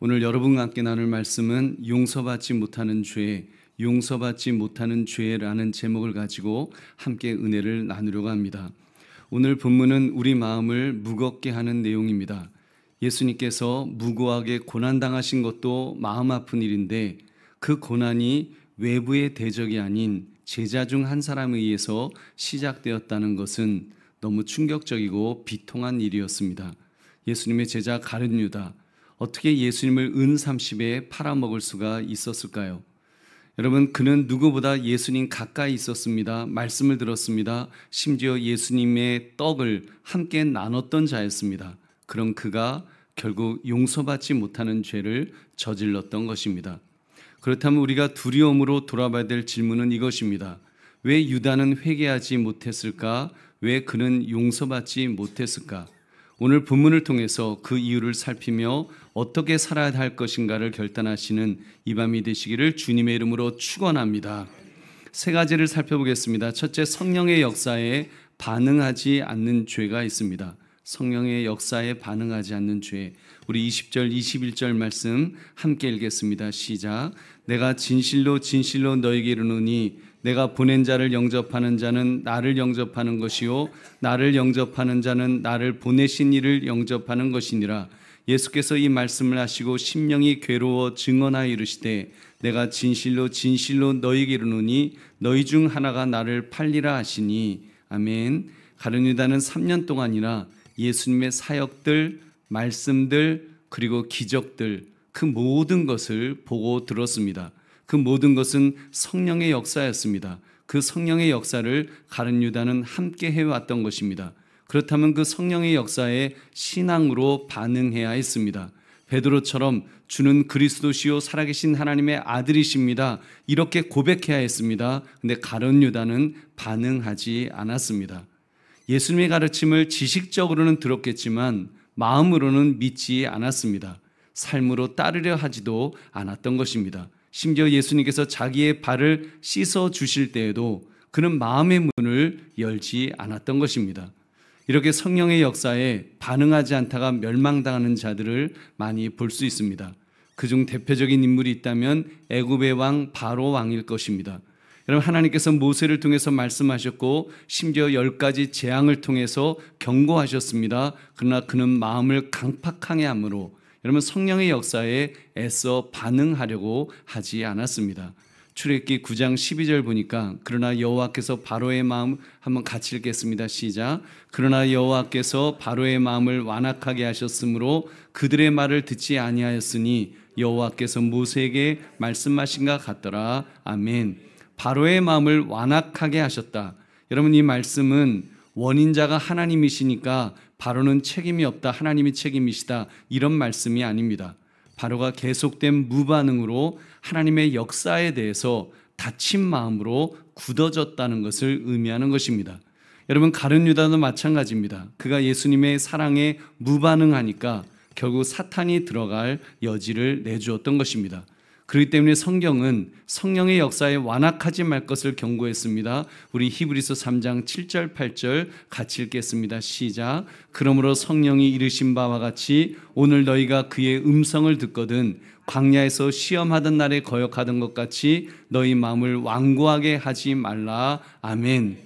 오늘 여러분과 함께 나눌 말씀은 용서받지 못하는 죄, 용서받지 못하는 죄라는 제목을 가지고 함께 은혜를 나누려고 합니다. 오늘 본문은 우리 마음을 무겁게 하는 내용입니다. 예수님께서 무고하게 고난당하신 것도 마음 아픈 일인데 그 고난이 외부의 대적이 아닌 제자 중 한 사람에 의해서 시작되었다는 것은 너무 충격적이고 비통한 일이었습니다. 예수님의 제자 가룟 유다, 어떻게 예수님을 은 30에 팔아먹을 수가 있었을까요? 여러분, 그는 누구보다 예수님 가까이 있었습니다. 말씀을 들었습니다. 심지어 예수님의 떡을 함께 나눴던 자였습니다. 그런 그가 결국 용서받지 못하는 죄를 저질렀던 것입니다. 그렇다면 우리가 두려움으로 돌아봐야 될 질문은 이것입니다. 왜 유다는 회개하지 못했을까? 왜 그는 용서받지 못했을까? 오늘 본문을 통해서 그 이유를 살피며 어떻게 살아야 할 것인가를 결단하시는 이 밤이 되시기를 주님의 이름으로 축원합니다. 세 가지를 살펴보겠습니다. 첫째, 성령의 역사에 반응하지 않는 죄가 있습니다. 성령의 역사에 반응하지 않는 죄. 우리 20절, 21절 말씀 함께 읽겠습니다. 시작. 내가 진실로 진실로 너에게 이르노니 내가 보낸 자를 영접하는 자는 나를 영접하는 것이요 나를 영접하는 자는 나를 보내신 이를 영접하는 것이니라. 예수께서 이 말씀을 하시고 심령이 괴로워 증언하여 이르시되 내가 진실로 진실로 너희에게 이르노니 너희 중 하나가 나를 팔리라 하시니. 아멘. 가룟 유다는 3년 동안이나 예수님의 사역들, 말씀들, 그리고 기적들, 그 모든 것을 보고 들었습니다. 그 모든 것은 성령의 역사였습니다. 그 성령의 역사를 가룟 유다는 함께 해왔던 것입니다. 그렇다면 그 성령의 역사에 신앙으로 반응해야 했습니다. 베드로처럼 주는 그리스도시요 살아계신 하나님의 아들이십니다, 이렇게 고백해야 했습니다. 근데 가룟 유다는 반응하지 않았습니다. 예수님의 가르침을 지식적으로는 들었겠지만 마음으로는 믿지 않았습니다. 삶으로 따르려 하지도 않았던 것입니다. 심지어 예수님께서 자기의 발을 씻어 주실 때에도 그는 마음의 문을 열지 않았던 것입니다. 이렇게 성령의 역사에 반응하지 않다가 멸망당하는 자들을 많이 볼 수 있습니다. 그중 대표적인 인물이 있다면 애굽의 왕 바로 왕일 것입니다. 여러분, 하나님께서 모세를 통해서 말씀하셨고 심지어 10가지 재앙을 통해서 경고하셨습니다. 그러나 그는 마음을 강팍하게 함으로 여러분 성령의 역사에 애써 반응하려고 하지 않았습니다. 출애굽기 9장 12절 보니까 그러나 여호와께서 바로의 마음, 한번 같이 읽겠습니다. 시작. 그러나 여호와께서 바로의 마음을 완악하게 하셨으므로 그들의 말을 듣지 아니하였으니 여호와께서 모세에게 말씀하신 것 같더라. 아멘. 바로의 마음을 완악하게 하셨다. 여러분, 이 말씀은 원인자가 하나님이시니까 바로는 책임이 없다, 하나님이 책임이시다, 이런 말씀이 아닙니다. 바로가 계속된 무반응으로 하나님의 역사에 대해서 닫힌 마음으로 굳어졌다는 것을 의미하는 것입니다. 여러분, 가룟 유다도 마찬가지입니다. 그가 예수님의 사랑에 무반응하니까 결국 사탄이 들어갈 여지를 내주었던 것입니다. 그렇기 때문에 성경은 성령의 역사에 완악하지 말 것을 경고했습니다. 우리 히브리서 3장 7절 8절 같이 읽겠습니다. 시작. 그러므로 성령이 이르신 바와 같이 오늘 너희가 그의 음성을 듣거든 광야에서 시험하던 날에 거역하던 것 같이 너희 마음을 완고하게 하지 말라. 아멘.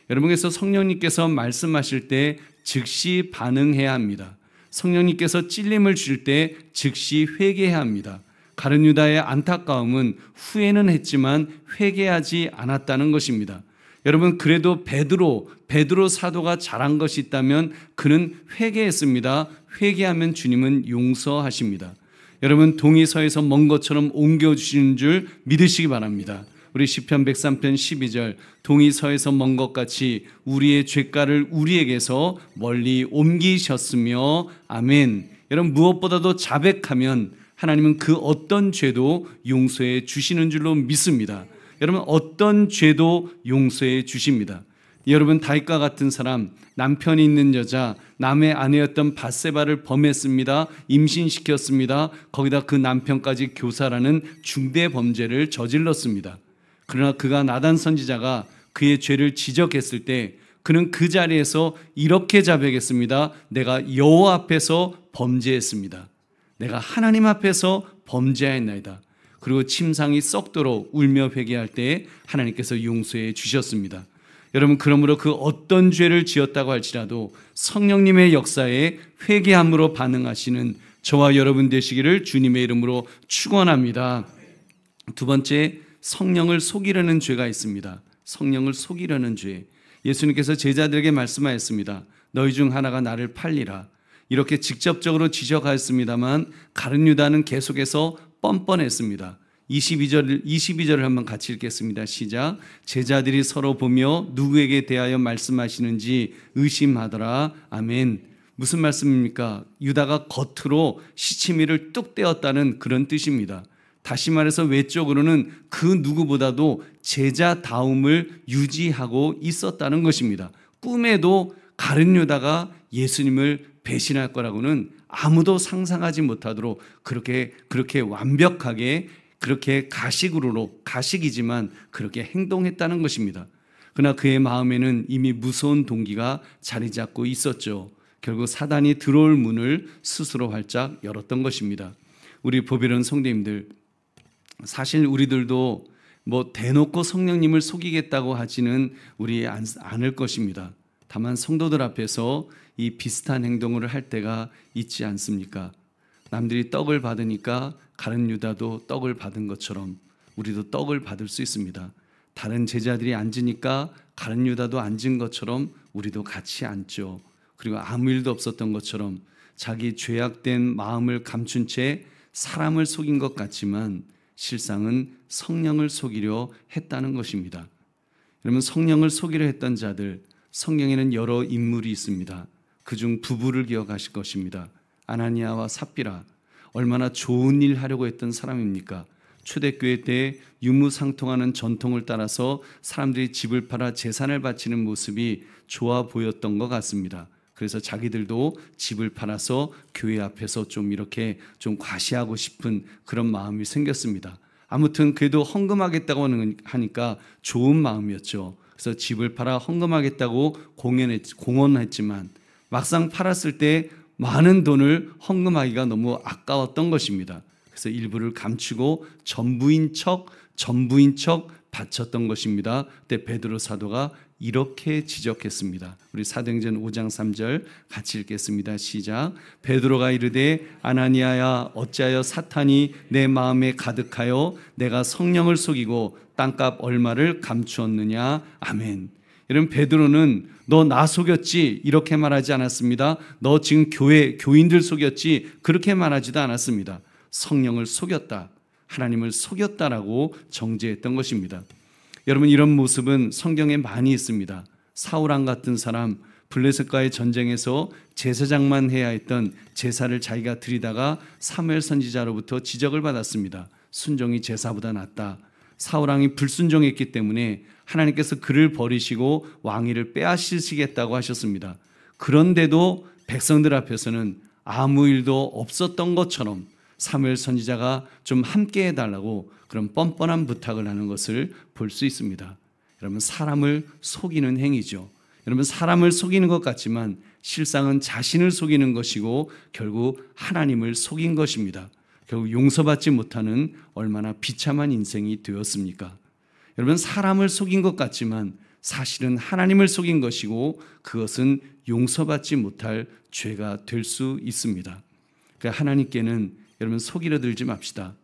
여러분께서 성령님께서 말씀하실 때 즉시 반응해야 합니다. 성령님께서 찔림을 주실 때 즉시 회개해야 합니다. 가룟 유다의 안타까움은 후회는 했지만 회개하지 않았다는 것입니다. 여러분, 그래도 베드로 사도가 잘한 것이 있다면 그는 회개했습니다. 회개하면 주님은 용서하십니다. 여러분, 동이 서에서 먼 것처럼 옮겨주시는 줄 믿으시기 바랍니다. 우리 시편 103편 12절 동이 서에서 먼 것 같이 우리의 죄가를 우리에게서 멀리 옮기셨으며. 아멘. 여러분, 무엇보다도 자백하면 하나님은 그 어떤 죄도 용서해 주시는 줄로 믿습니다. 여러분, 어떤 죄도 용서해 주십니다. 여러분, 다윗과 같은 사람, 남편이 있는 여자, 남의 아내였던 밧세바를 범했습니다. 임신시켰습니다. 거기다 그 남편까지 교사라는 중대 범죄를 저질렀습니다. 그러나 그가 나단 선지자가 그의 죄를 지적했을 때 그는 그 자리에서 이렇게 자백했습니다. 내가 여호와 앞에서 범죄했습니다. 내가 하나님 앞에서 범죄하였나이다. 그리고 침상이 썩도록 울며 회개할 때에 하나님께서 용서해 주셨습니다. 여러분, 그러므로 그 어떤 죄를 지었다고 할지라도 성령님의 역사에 회개함으로 반응하시는 저와 여러분 되시기를 주님의 이름으로 축원합니다. 두 번째, 성령을 속이려는 죄가 있습니다. 성령을 속이려는 죄. 예수님께서 제자들에게 말씀하였습니다. 너희 중 하나가 나를 팔리라. 이렇게 직접적으로 지적하였습니다만 가룟 유다는 계속해서 뻔뻔했습니다. 22절을 한번 같이 읽겠습니다. 시작. 제자들이 서로 보며 누구에게 대하여 말씀하시는지 의심하더라. 아멘. 무슨 말씀입니까? 유다가 겉으로 시치미를 뚝 떼었다는 그런 뜻입니다. 다시 말해서 외적으로는 그 누구보다도 제자다움을 유지하고 있었다는 것입니다. 꿈에도 가룟 유다가 예수님을 배신할 거라고는 아무도 상상하지 못하도록 그렇게 완벽하게 그렇게 가식이지만 그렇게 행동했다는 것입니다. 그러나 그의 마음에는 이미 무서운 동기가 자리 잡고 있었죠. 결국 사단이 들어올 문을 스스로 활짝 열었던 것입니다. 우리 보배로운 성도님들, 사실 우리들도 대놓고 성령님을 속이겠다고 하지는 우리 않을 것입니다. 다만 성도들 앞에서 이 비슷한 행동을 할 때가 있지 않습니까? 남들이 떡을 받으니까 가룟 유다도 떡을 받은 것처럼 우리도 떡을 받을 수 있습니다. 다른 제자들이 앉으니까 가룟 유다도 앉은 것처럼 우리도 같이 앉죠. 그리고 아무 일도 없었던 것처럼 자기 죄악된 마음을 감춘 채 사람을 속인 것 같지만 실상은 성령을 속이려 했다는 것입니다. 여러분, 성령을 속이려 했던 자들, 성경에는 여러 인물이 있습니다. 그중 부부를 기억하실 것입니다. 아나니아와 삽비라, 얼마나 좋은 일 하려고 했던 사람입니까? 초대교회 때 유무상통하는 전통을 따라서 사람들이 집을 팔아 재산을 바치는 모습이 좋아 보였던 것 같습니다. 그래서 자기들도 집을 팔아서 교회 앞에서 좀 과시하고 싶은 그런 마음이 생겼습니다. 아무튼 그래도 헌금하겠다고 하니까 좋은 마음이었죠. 그래서 집을 팔아 헌금하겠다고 공언했지만 막상 팔았을 때 많은 돈을 헌금하기가 너무 아까웠던 것입니다. 그래서 일부를 감추고 전부인 척 바쳤던 것입니다. 그때 베드로 사도가 이렇게 지적했습니다. 우리 사도행전 5장 3절 같이 읽겠습니다. 시작. 베드로가 이르되 아나니아야, 어찌하여 사탄이 내 마음에 가득하여 내가 성령을 속이고 땅값 얼마를 감추었느냐. 아멘. 여러분, 베드로는 너 나 속였지 이렇게 말하지 않았습니다. 너 지금 교인들 속였지 그렇게 말하지도 않았습니다. 성령을 속였다, 하나님을 속였다라고 정죄했던 것입니다. 여러분, 이런 모습은 성경에 많이 있습니다. 사울왕 같은 사람, 블레셋과의 전쟁에서 제사장만 해야 했던 제사를 자기가 드리다가 사무엘 선지자로부터 지적을 받았습니다. 순종이 제사보다 낫다. 사울왕이 불순종했기 때문에 하나님께서 그를 버리시고 왕위를 빼앗으시겠다고 하셨습니다. 그런데도 백성들 앞에서는 아무 일도 없었던 것처럼 사무엘 선지자가 좀 함께 해달라고 그런 뻔뻔한 부탁을 하는 것을 볼 수 있습니다. 여러분, 사람을 속이는 행위죠. 여러분, 사람을 속이는 것 같지만 실상은 자신을 속이는 것이고 결국 하나님을 속인 것입니다. 결국 용서받지 못하는 얼마나 비참한 인생이 되었습니까? 여러분, 사람을 속인 것 같지만 사실은 하나님을 속인 것이고 그것은 용서받지 못할 죄가 될 수 있습니다. 그러니까 하나님께는 여러분, 속이려 들지 맙시다.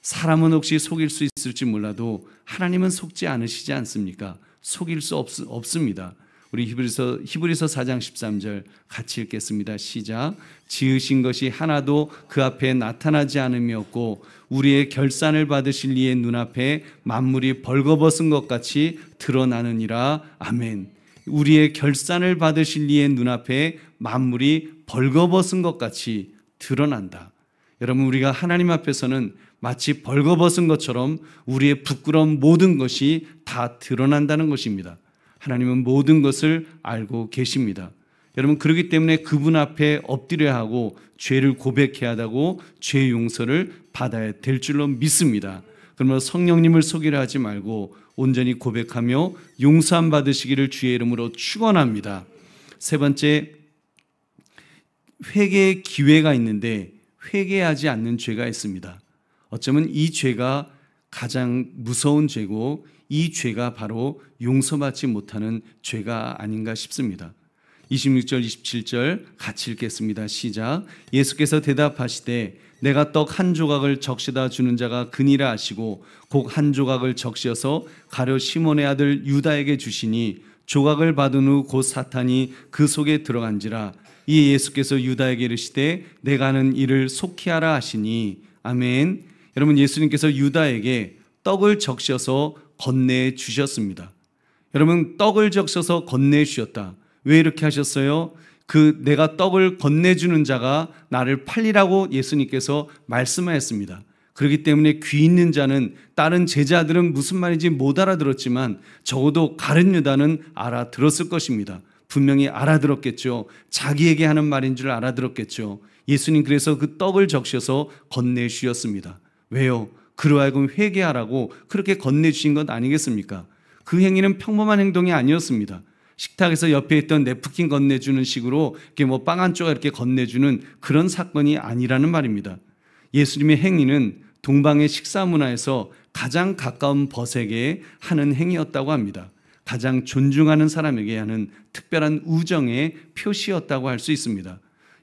사람은 혹시 속일 수 있을지 몰라도 하나님은 속지 않으시지 않습니까? 속일 수 없습니다. 우리 히브리서 4장 13절 같이 읽겠습니다. 시작. 지으신 것이 하나도 그 앞에 나타나지 않음이 없고 우리의 결산을 받으실 이의 눈앞에 만물이 벌거벗은 것 같이 드러나느니라. 아멘. 우리의 결산을 받으실 이의 눈앞에 만물이 벌거벗은 것 같이 드러난다. 여러분, 우리가 하나님 앞에서는 마치 벌거벗은 것처럼 우리의 부끄러운 모든 것이 다 드러난다는 것입니다. 하나님은 모든 것을 알고 계십니다. 여러분, 그렇기 때문에 그분 앞에 엎드려야 하고 죄를 고백해야 하고 죄 용서를 받아야 될 줄로 믿습니다. 그러면 성령님을 속이려 하지 말고 온전히 고백하며 용서함 받으시기를 주의 이름으로 축원합니다. 세 번째, 회개의 기회가 있는데 회개하지 않는 죄가 있습니다. 어쩌면 이 죄가 가장 무서운 죄고 이 죄가 바로 용서받지 못하는 죄가 아닌가 싶습니다. 26절 27절 같이 읽겠습니다. 시작. 예수께서 대답하시되 내가 떡 한 조각을 적시다 주는 자가 그니라 하시고 곡 한 조각을 적시어서 가룟 시몬의 아들 유다에게 주시니 조각을 받은 후 곧 사탄이 그 속에 들어간지라. 이에 예수께서 유다에게 이르시되 내가 하는 일을 속히 하라 하시니. 아멘. 여러분, 예수님께서 유다에게 떡을 적셔서 건네 주셨습니다. 여러분, 떡을 적셔서 건네 주셨다. 왜 이렇게 하셨어요? 내가 떡을 건네주는 자가 나를 팔리라고 예수님께서 말씀하셨습니다. 그렇기 때문에 귀 있는 자는, 다른 제자들은 무슨 말인지 못 알아들었지만 적어도 가룟 유다는 알아들었을 것입니다. 분명히 알아들었겠죠. 자기에게 하는 말인 줄 알아들었겠죠. 예수님 그래서 그 떡을 적셔서 건네주셨습니다. 왜요? 그로 하여금 회개하라고 그렇게 건네주신 것 아니겠습니까? 그 행위는 평범한 행동이 아니었습니다. 식탁에서 옆에 있던 냅킨 건네주는 식으로 이렇게 빵 한 조각 이렇게 건네주는 그런 사건이 아니라는 말입니다. 예수님의 행위는 동방의 식사 문화에서 가장 가까운 벗에게 하는 행위였다고 합니다. 가장 존중하는 사람에게 하는 특별한 우정의 표시였다고 할 수 있습니다.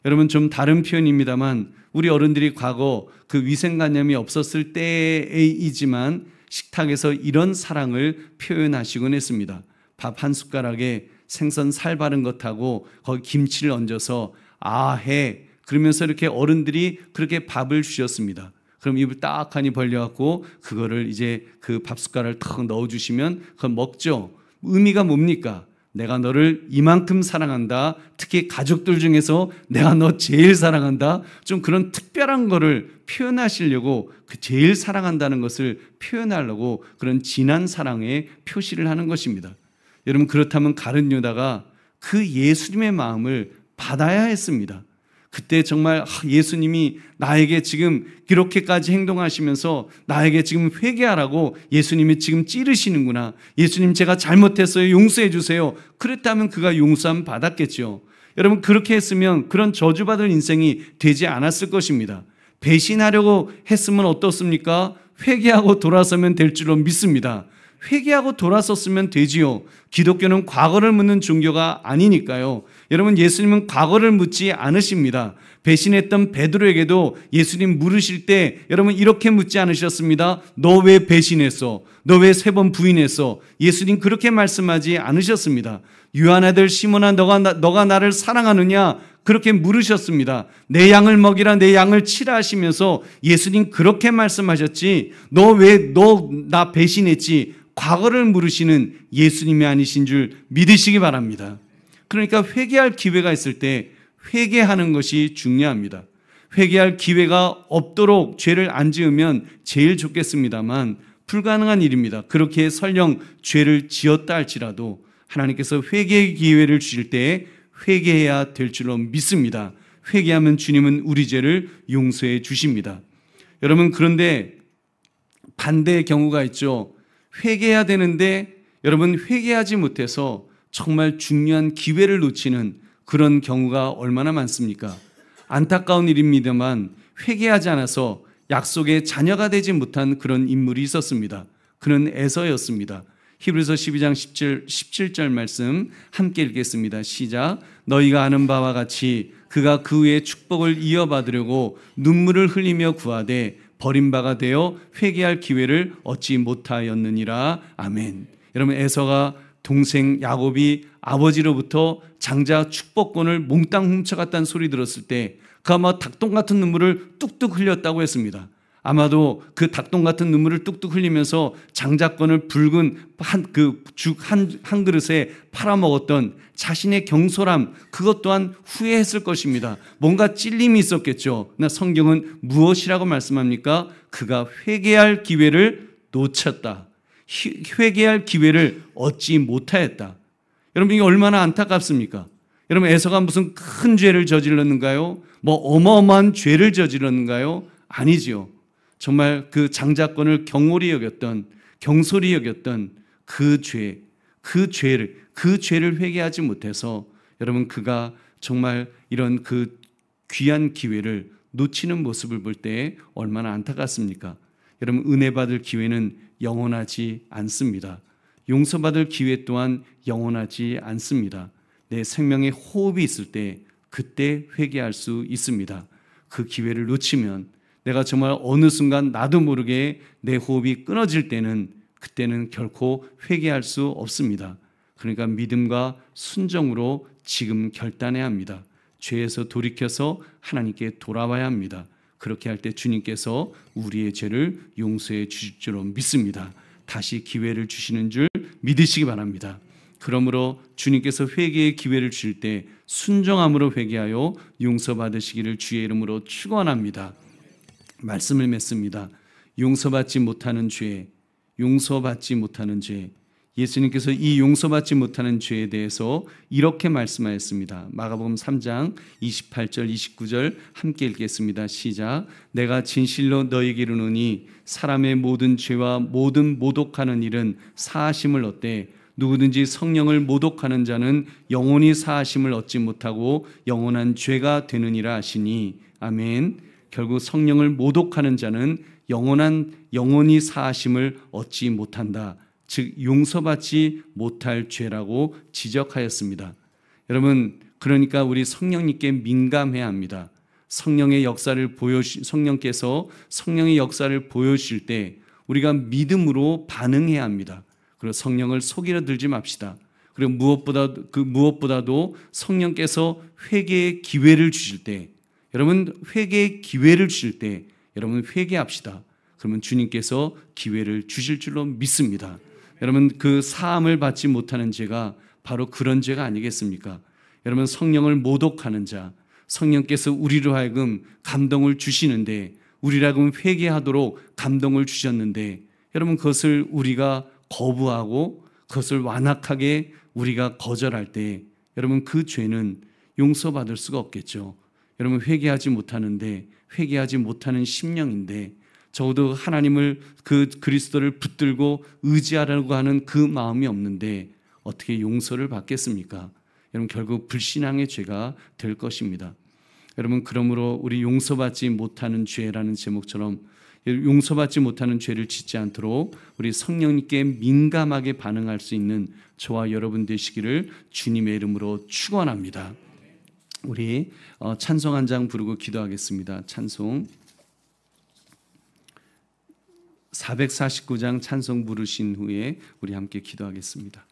여러분, 좀 다른 표현입니다만 우리 어른들이 과거 그 위생관념이 없었을 때이지만 식탁에서 이런 사랑을 표현하시곤 했습니다. 밥 한 숟가락에 생선 살 바른 것하고 거기 김치를 얹어서 아해 그러면서 이렇게 어른들이 그렇게 밥을 주셨습니다. 그럼 입을 딱하니 벌려갖고 그거를 이제 그 밥 숟가락을 탁 넣어주시면 그걸 먹죠. 의미가 뭡니까? 내가 너를 이만큼 사랑한다. 특히 가족들 중에서 내가 너 제일 사랑한다. 좀 그런 특별한 거를 표현하시려고, 그 제일 사랑한다는 것을 표현하려고 그런 진한 사랑의 표시를 하는 것입니다. 여러분, 그렇다면 가룟 유다가 그 예수님의 마음을 받아야 했습니다. 그때 정말 예수님이 나에게 지금 이렇게까지 행동하시면서 나에게 지금 회개하라고 예수님이 지금 찌르시는구나. 예수님, 제가 잘못했어요. 용서해 주세요. 그랬다면 그가 용서함 받았겠죠. 여러분, 그렇게 했으면 그런 저주받을 인생이 되지 않았을 것입니다. 배신하려고 했으면 어떻습니까? 회개하고 돌아서면 될 줄로 믿습니다. 회개하고 돌아섰으면 되지요. 기독교는 과거를 묻는 종교가 아니니까요. 여러분, 예수님은 과거를 묻지 않으십니다. 배신했던 베드로에게도 예수님 물으실 때 여러분 이렇게 묻지 않으셨습니다. 너 왜 배신했어? 너 왜 3번 부인했어? 예수님 그렇게 말씀하지 않으셨습니다. 유한 아들 시몬아, 너가 나를 사랑하느냐? 그렇게 물으셨습니다. 내 양을 먹이라, 내 양을 치라 하시면서 예수님 그렇게 말씀하셨지, 너 나 배신했지? 과거를 물으시는 예수님이 아니신 줄 믿으시기 바랍니다. 그러니까 회개할 기회가 있을 때 회개하는 것이 중요합니다. 회개할 기회가 없도록 죄를 안 지으면 제일 좋겠습니다만 불가능한 일입니다. 그렇게 설령 죄를 지었다 할지라도 하나님께서 회개의 기회를 주실 때 회개해야 될 줄로 믿습니다. 회개하면 주님은 우리 죄를 용서해 주십니다. 여러분, 그런데 반대의 경우가 있죠. 회개해야 되는데 여러분 회개하지 못해서 정말 중요한 기회를 놓치는 그런 경우가 얼마나 많습니까? 안타까운 일입니다만 회개하지 않아서 약속의 자녀가 되지 못한 그런 인물이 있었습니다. 그는 에서였습니다. 히브리서 12장 17절 말씀 함께 읽겠습니다. 시작. 너희가 아는 바와 같이 그가 그 후에 축복을 이어받으려고 눈물을 흘리며 구하되 버림바가 되어 회개할 기회를 얻지 못하였느니라. 아멘. 여러분, 에서가 동생 야곱이 아버지로부터 장자 축복권을 몽땅 훔쳐갔다는 소리 들었을 때 그 아마 닭똥 같은 눈물을 뚝뚝 흘렸다고 했습니다. 아마도 그 닭똥 같은 눈물을 뚝뚝 흘리면서 장자권을 붉은 죽 한 그릇에 팔아먹었던 자신의 경솔함, 그것 또한 후회했을 것입니다. 뭔가 찔림이 있었겠죠. 그러나 성경은 무엇이라고 말씀합니까? 그가 회개할 기회를 놓쳤다. 회개할 기회를 얻지 못하였다. 여러분, 이게 얼마나 안타깝습니까? 여러분, 에서가 무슨 큰 죄를 저질렀는가요? 뭐 어마어마한 죄를 저질렀는가요? 아니지요. 정말 그 장자권을 경솔히 여겼던 그 죄를 회개하지 못해서 여러분 그가 정말 이런 그 귀한 기회를 놓치는 모습을 볼 때 얼마나 안타깝습니까? 여러분, 은혜 받을 기회는 영원하지 않습니다. 용서받을 기회 또한 영원하지 않습니다. 내 생명에 호흡이 있을 때 그때 회개할 수 있습니다. 그 기회를 놓치면 내가 정말 어느 순간 나도 모르게 내 호흡이 끊어질 때는 그때는 결코 회개할 수 없습니다. 그러니까 믿음과 순종으로 지금 결단해야 합니다. 죄에서 돌이켜서 하나님께 돌아와야 합니다. 그렇게 할 때 주님께서 우리의 죄를 용서해 주실 줄로 믿습니다. 다시 기회를 주시는 줄 믿으시기 바랍니다. 그러므로 주님께서 회개의 기회를 주실 때 순종함으로 회개하여 용서받으시기를 주의 이름으로 축원합니다. 말씀을 맺습니다. 용서받지 못하는 죄, 용서받지 못하는 죄. 예수님께서 이 용서받지 못하는 죄에 대해서 이렇게 말씀하였습니다. 마가복음 3장 28절 29절 함께 읽겠습니다. 시작. 내가 진실로 너희에게 이르노니 사람의 모든 죄와 모든 모독하는 일은 사하심을 얻되 누구든지 성령을 모독하는 자는 영원히 사하심을 얻지 못하고 영원한 죄가 되느니라 하시니. 아멘. 결국 성령을 모독하는 자는 영원히 사하심을 얻지 못한다. 즉 용서받지 못할 죄라고 지적하였습니다. 여러분, 그러니까 우리 성령님께 민감해야 합니다. 성령께서 성령의 역사를 보여주실 때 우리가 믿음으로 반응해야 합니다. 그리고 성령을 속이려 들지 맙시다. 그리고 무엇보다도 성령께서 회개의 기회를 주실 때, 여러분 회개의 기회를 주실 때 여러분 회개합시다. 그러면 주님께서 기회를 주실 줄로 믿습니다. 여러분, 그 사함을 받지 못하는 죄가 바로 그런 죄가 아니겠습니까? 여러분, 성령을 모독하는 자, 성령께서 우리로 하여금 감동을 주시는데, 우리로 하여금 회개하도록 감동을 주셨는데, 여러분 그것을 우리가 거부하고 그것을 완악하게 우리가 거절할 때 여러분 그 죄는 용서받을 수가 없겠죠. 여러분, 회개하지 못하는데, 회개하지 못하는 심령인데 적어도 하나님을 그 그리스도를 붙들고 의지하려고 하는 그 마음이 없는데 어떻게 용서를 받겠습니까? 여러분, 결국 불신앙의 죄가 될 것입니다. 여러분, 그러므로 우리 용서받지 못하는 죄라는 제목처럼 용서받지 못하는 죄를 짓지 않도록 우리 성령님께 민감하게 반응할 수 있는 저와 여러분 되시기를 주님의 이름으로 축원합니다. 우리 찬송 한 장 부르고 기도하겠습니다. 찬송 449장 찬송 부르신 후에 우리 함께 기도하겠습니다.